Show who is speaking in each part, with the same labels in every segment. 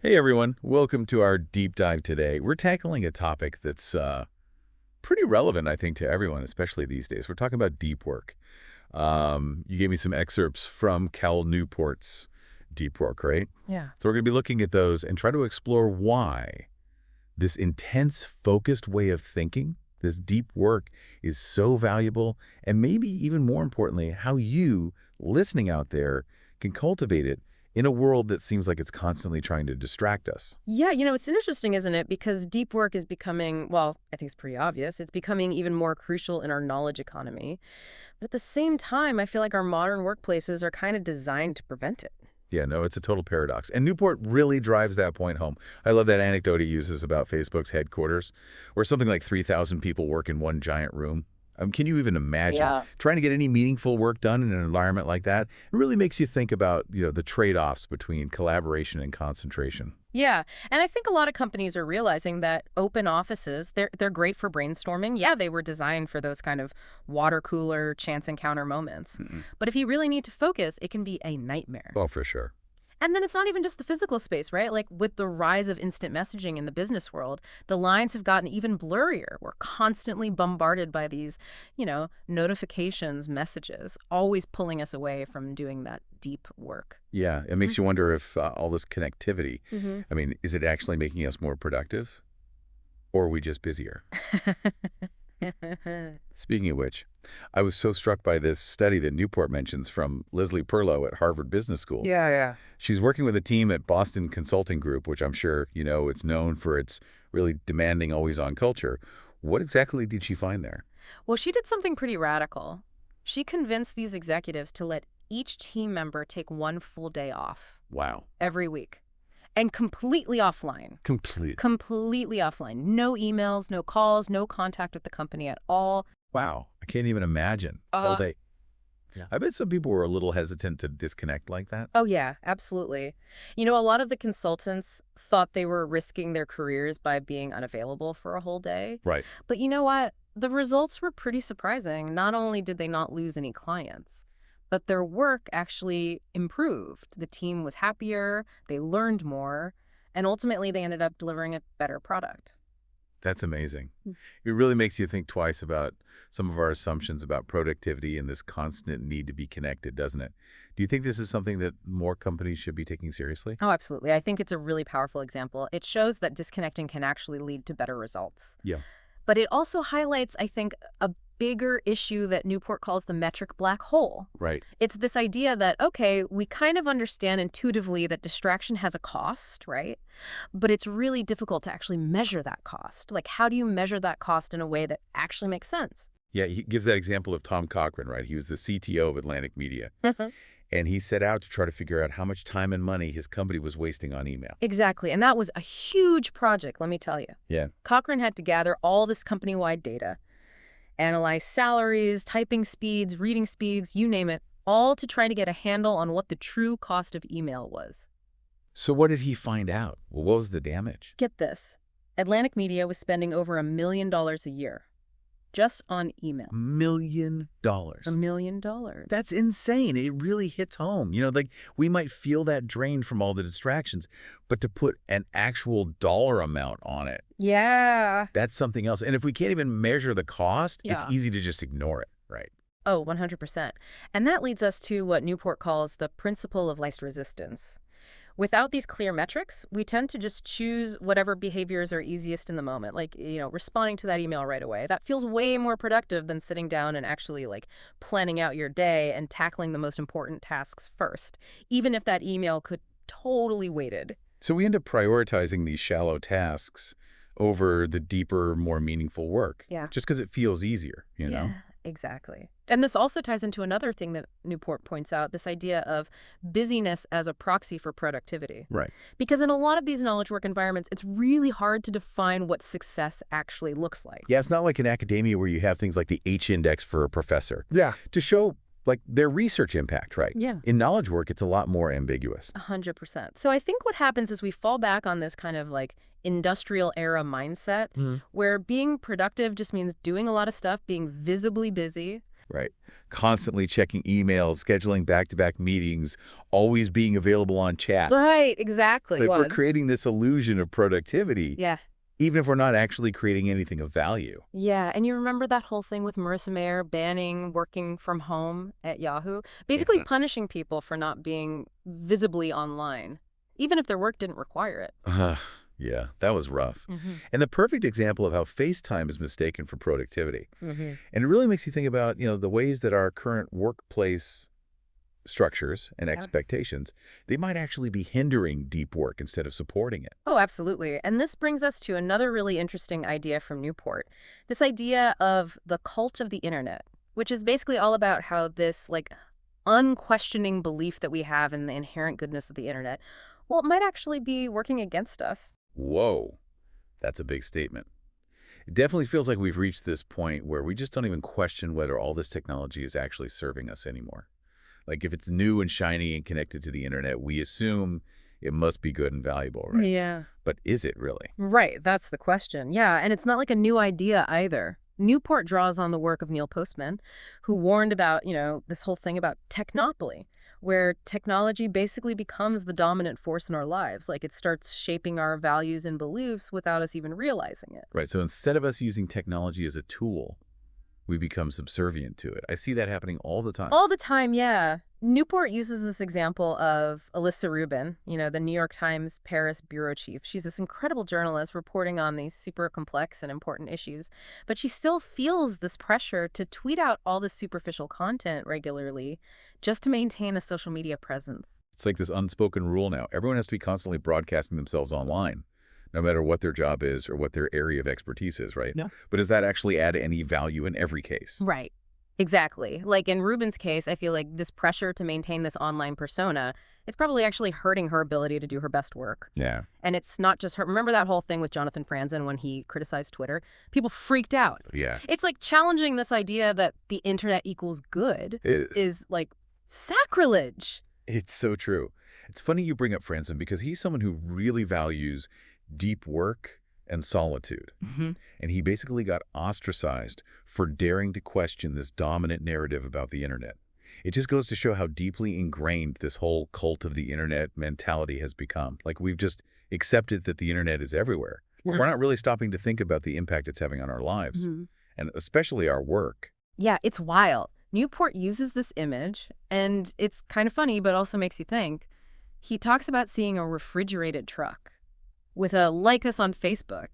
Speaker 1: Hey everyone, welcome to our deep dive today. We're tackling a topic that's pretty relevant, I think, to everyone, especially these days. We're talking about deep work. You gave me some excerpts from Cal Newport's Deep Work, right?
Speaker 2: Yeah.
Speaker 1: So we're going to be looking at those and try to explore why this intense, focused way of thinking, this deep work, is so valuable, and maybe even more importantly, how you, listening out there, can cultivate it in a world that seems like it's constantly trying to distract us.
Speaker 2: Yeah, it's interesting, isn't it? Because deep work is becoming, well, I think it's pretty obvious, it's becoming even more crucial in our knowledge economy. But at the same time, I feel like our modern workplaces are kind of designed to prevent it.
Speaker 1: Yeah, no, it's a total paradox. And Newport really drives that point home. I love that anecdote he uses about Facebook's headquarters, where something like 3,000 people work in one giant room. Can you even imagine
Speaker 2: Yeah.
Speaker 1: trying to get any meaningful work done in an environment like that? It really makes you think about, the trade-offs between collaboration and concentration.
Speaker 2: Yeah, and I think a lot of companies are realizing that open offices, they're great for brainstorming. Yeah, they were designed for those kind of water cooler chance encounter moments.
Speaker 1: Mm-mm.
Speaker 2: But if you really need to focus, it can be a nightmare.
Speaker 1: Oh, for sure.
Speaker 2: And then it's not even just the physical space, right? Like with the rise of instant messaging in the business world, the lines have gotten even blurrier. We're constantly bombarded by these, notifications, messages, always pulling us away from doing that deep work.
Speaker 1: Yeah, it makes you wonder if all this connectivity,
Speaker 2: Mm-hmm.
Speaker 1: is it actually making us more productive, or are we just busier? Speaking of which, I was so struck by this study that Newport mentions from Leslie Perlow at Harvard Business School.
Speaker 2: Yeah, yeah.
Speaker 1: She's working with a team at Boston Consulting Group, which I'm sure you know it's known for its really demanding, always-on culture. What exactly did she find there?
Speaker 2: Well, she did something pretty radical. She convinced these executives to let each team member take one full day off
Speaker 1: Wow.
Speaker 2: every week and completely offline.
Speaker 1: Complete.
Speaker 2: Completely offline. No emails, no calls, no contact with the company at all.
Speaker 1: Wow. I can't even imagine. All day. Yeah. I bet some people were a little hesitant to disconnect like that.
Speaker 2: Oh, yeah, absolutely. A lot of the consultants thought they were risking their careers by being unavailable for a whole day.
Speaker 1: Right.
Speaker 2: But you know what? The results were pretty surprising. Not only did they not lose any clients, but their work actually improved. The team was happier, they learned more, and ultimately they ended up delivering a better product.
Speaker 1: That's amazing.
Speaker 2: Mm.
Speaker 1: It really makes you think twice about some of our assumptions about productivity and this constant need to be connected, doesn't it? Do you think this is something that more companies should be taking seriously?
Speaker 2: Oh, absolutely. I think it's a really powerful example. It shows that disconnecting can actually lead to better results.
Speaker 1: Yeah.
Speaker 2: But it also highlights, I think, a bigger issue that Newport calls the metric black hole.
Speaker 1: Right.
Speaker 2: It's this idea that, okay, we kind of understand intuitively that distraction has a cost, right? But it's really difficult to actually measure that cost. Like, how do you measure that cost in a way that actually makes sense?
Speaker 1: Yeah, he gives that example of Tom Cochran, right? He was the CTO of Atlantic Media, and he set out to try to figure out how much time and money his company was wasting on email.
Speaker 2: Exactly. And that was a huge project, let me tell you.
Speaker 1: Yeah.
Speaker 2: Cochrane had to gather all this company-wide data, analyze salaries, typing speeds, reading speeds, you name it, all to try to get a handle on what the true cost of email was.
Speaker 1: So what did he find out? Well, what was the damage?
Speaker 2: Get this. Atlantic Media was spending over $1 million a year just on email.
Speaker 1: $1 million.
Speaker 2: $1 million.
Speaker 1: That's insane. It really hits home. Like we might feel that drain from all the distractions, but to put an actual dollar amount on it,
Speaker 2: Yeah.
Speaker 1: that's something else. And if we can't even measure the cost, it's
Speaker 2: Yeah.
Speaker 1: easy to just ignore it, right?
Speaker 2: Oh, 100%. And that leads us to what Newport calls the principle of least resistance. Without these clear metrics, we tend to just choose whatever behaviors are easiest in the moment, like, responding to that email right away. That feels way more productive than sitting down and actually, planning out your day and tackling the most important tasks first, even if that email could totally waited.
Speaker 1: So we end up prioritizing these shallow tasks over the deeper, more meaningful work.
Speaker 2: Yeah.
Speaker 1: Just because it feels easier,
Speaker 2: Yeah, exactly. And this also ties into another thing that Newport points out, this idea of busyness as a proxy for productivity.
Speaker 1: Right.
Speaker 2: Because in a lot of these knowledge work environments, it's really hard to define what success actually looks like.
Speaker 1: Yeah, it's not like in academia where you have things like the H-index for a professor.
Speaker 3: Yeah.
Speaker 1: To show their research impact, right?
Speaker 2: Yeah.
Speaker 1: In knowledge work, it's a lot more ambiguous.
Speaker 2: 100%. So I think what happens is we fall back on this kind of industrial era mindset where being productive just means doing a lot of stuff, being visibly busy,
Speaker 1: Right. Constantly checking emails, scheduling back-to-back meetings, always being available on chat.
Speaker 2: Right,
Speaker 1: It's
Speaker 2: exactly.
Speaker 1: like we're
Speaker 2: One.
Speaker 1: creating this illusion of productivity,
Speaker 2: Yeah.
Speaker 1: even if we're not actually creating anything of value.
Speaker 2: Yeah, and you remember that whole thing with Marissa Mayer banning working from home at Yahoo? Basically
Speaker 1: Mhm.
Speaker 2: punishing people for not being visibly online, even if their work didn't require it.
Speaker 1: Yeah, that was rough.
Speaker 2: Mm-hmm.
Speaker 1: And the perfect example of how FaceTime is mistaken for productivity.
Speaker 2: Mm-hmm.
Speaker 1: And it really makes you think about, the ways that our current workplace structures and
Speaker 2: Yeah.
Speaker 1: expectations, they might actually be hindering deep work instead of supporting it.
Speaker 2: Oh, absolutely. And this brings us to another really interesting idea from Newport. This idea of the cult of the internet, which is basically all about how this unquestioning belief that we have in the inherent goodness of the internet, well, it might actually be working against us.
Speaker 1: Whoa, that's a big statement. It definitely feels like we've reached this point where we just don't even question whether all this technology is actually serving us anymore. Like if it's new and shiny and connected to the internet, we assume it must be good and valuable, right?
Speaker 2: Yeah.
Speaker 1: But is it really?
Speaker 2: Right, that's the question. Yeah, and it's not like a new idea either. Newport draws on the work of Neil Postman, who warned about, this whole thing about technopoly, where technology basically becomes the dominant force in our lives. Like it starts shaping our values and beliefs without us even realizing it.
Speaker 1: Right. So instead of us using technology as a tool, we become subservient to it. I see that happening all the time.
Speaker 2: All the time, yeah. Newport uses this example of Alyssa Rubin, the New York Times Paris bureau chief. She's this incredible journalist reporting on these super complex and important issues, but she still feels this pressure to tweet out all this superficial content regularly just to maintain a social media presence.
Speaker 1: It's like this unspoken rule now. Everyone has to be constantly broadcasting themselves online, no matter what their job is or what their area of expertise is, right?
Speaker 2: Yeah.
Speaker 1: But does that actually add any value in every case?
Speaker 2: Right. Exactly. Like in Rubin's case, I feel like this pressure to maintain this online persona, it's probably actually hurting her ability to do her best work.
Speaker 1: Yeah.
Speaker 2: And it's not just her. Remember that whole thing with Jonathan Franzen when he criticized Twitter? People freaked out.
Speaker 1: Yeah.
Speaker 2: It's like challenging this idea that the internet equals good
Speaker 1: It,
Speaker 2: is like sacrilege.
Speaker 1: it's so true. It's funny you bring up Franson because he's someone who really values deep work and solitude.
Speaker 2: Hmm.
Speaker 1: And he basically got ostracized for daring to question this dominant narrative about the internet. It just goes to show how deeply ingrained this whole cult of the internet mentality has become. Like we've just accepted that the internet is everywhere. We're not really stopping to think about the impact it's having on our lives, and especially our work.
Speaker 2: Yeah, it's wild. Newport uses this image, and it's kind of funny, but also makes you think. He talks about seeing a refrigerated truck with a "like us on Facebook"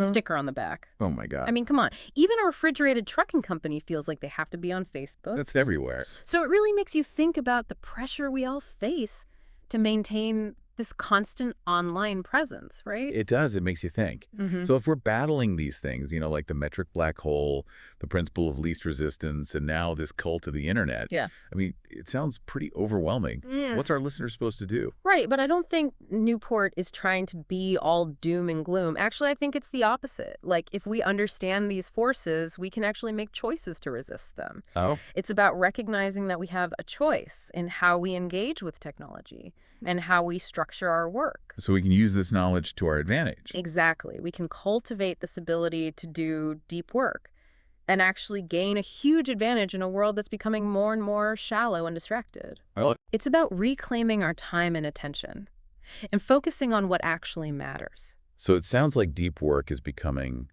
Speaker 2: sticker on the back.
Speaker 1: Oh my God.
Speaker 2: I mean, come on. Even a refrigerated trucking company feels like they have to be on Facebook.
Speaker 1: That's everywhere.
Speaker 2: So it really makes you think about the pressure we all face to maintain this constant online presence, right?
Speaker 1: It does. It makes you think.
Speaker 2: Mm-hmm.
Speaker 1: So if we're battling these things, like the metric black hole, the principle of least resistance, and now this cult of the internet,
Speaker 2: Yeah.
Speaker 1: I mean, it sounds pretty overwhelming.
Speaker 2: Yeah.
Speaker 1: What's our listeners supposed to do?
Speaker 2: Right, but I don't think Newport is trying to be all doom and gloom. Actually, I think it's the opposite. Like, if we understand these forces, we can actually make choices to resist them.
Speaker 1: Oh.
Speaker 2: It's about recognizing that we have a choice in how we engage with technology and how we structure our work.
Speaker 1: So we can use this knowledge to our advantage.
Speaker 2: Exactly. We can cultivate this ability to do deep work and actually gain a huge advantage in a world that's becoming more and more shallow and distracted.
Speaker 1: Well,
Speaker 2: It's about reclaiming our time and attention and focusing on what actually matters.
Speaker 1: so it sounds like deep work is becoming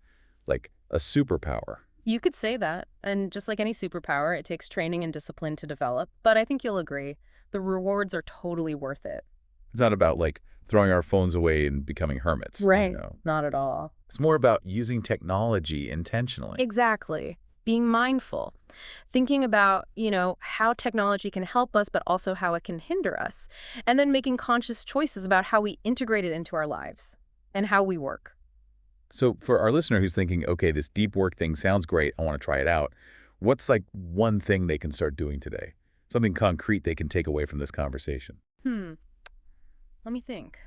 Speaker 1: like a superpower.
Speaker 2: You could say that, and just like any superpower, it takes training and discipline to develop, but I think you'll agree, the rewards are totally worth it.
Speaker 1: It's not about like throwing our phones away and becoming hermits.
Speaker 2: Not at all.
Speaker 1: It's more about using technology intentionally.
Speaker 2: Exactly. Being mindful. Thinking about, how technology can help us, but also how it can hinder us. And then making conscious choices about how we integrate it into our lives and how we work.
Speaker 1: So for our listener who's thinking, okay, this deep work thing sounds great, I want to try it out. What's like one thing they can start doing today? Something concrete they can take away from this conversation.
Speaker 2: Let me think.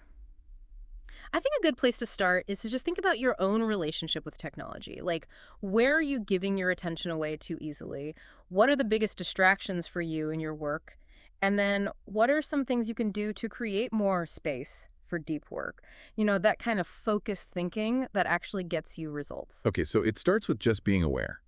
Speaker 2: I think a good place to start is to just think about your own relationship with technology. Like, where are you giving your attention away too easily? What are the biggest distractions for you in your work? And then what are some things you can do to create more space for deep work? That kind of focused thinking that actually gets you results.
Speaker 1: Okay, so it starts with just being aware.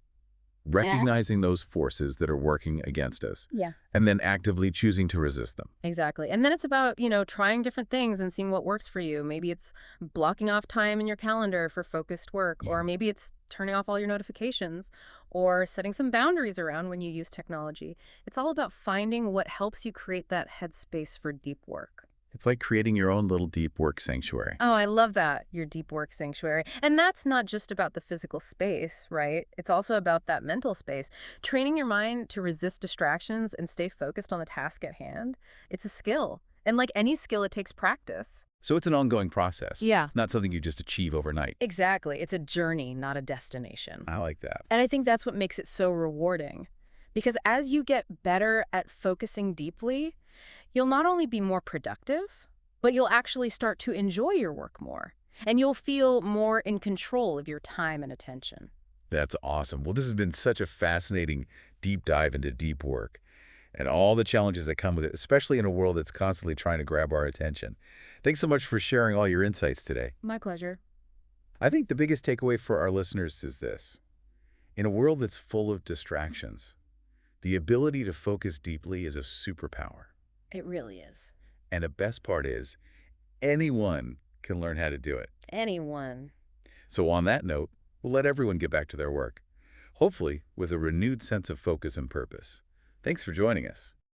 Speaker 1: recognizing those forces that are working against us,
Speaker 2: Yeah.
Speaker 1: and then actively choosing to resist them.
Speaker 2: Exactly. And then it's about, trying different things and seeing what works for you. Maybe it's blocking off time in your calendar for focused work, or
Speaker 1: Yeah.
Speaker 2: maybe it's turning off all your notifications or setting some boundaries around when you use technology. It's all about finding what helps you create that headspace for deep work.
Speaker 1: It's like creating your own little deep work sanctuary.
Speaker 2: Oh, I love that, your deep work sanctuary. And that's not just about the physical space, right? It's also about that mental space. Training your mind to resist distractions and stay focused on the task at hand, it's a skill. And like any skill, it takes practice.
Speaker 1: So it's an ongoing process,
Speaker 2: Yeah,
Speaker 1: not something you just achieve overnight.
Speaker 2: exactly. It's a journey, not a destination.
Speaker 1: I like that.
Speaker 2: And I think that's what makes it so rewarding. Because as you get better at focusing deeply, you'll not only be more productive, but you'll actually start to enjoy your work more. And you'll feel more in control of your time and attention.
Speaker 1: That's awesome. Well, this has been such a fascinating deep dive into deep work and all the challenges that come with it, especially in a world that's constantly trying to grab our attention. Thanks so much for sharing all your insights today.
Speaker 2: My pleasure.
Speaker 1: I think the biggest takeaway for our listeners is this. In a world that's full of distractions, the ability to focus deeply is a superpower.
Speaker 2: It really is.
Speaker 1: And the best part is, anyone can learn how to do it.
Speaker 2: Anyone.
Speaker 1: So on that note, we'll let everyone get back to their work, hopefully with a renewed sense of focus and purpose. Thanks for joining us.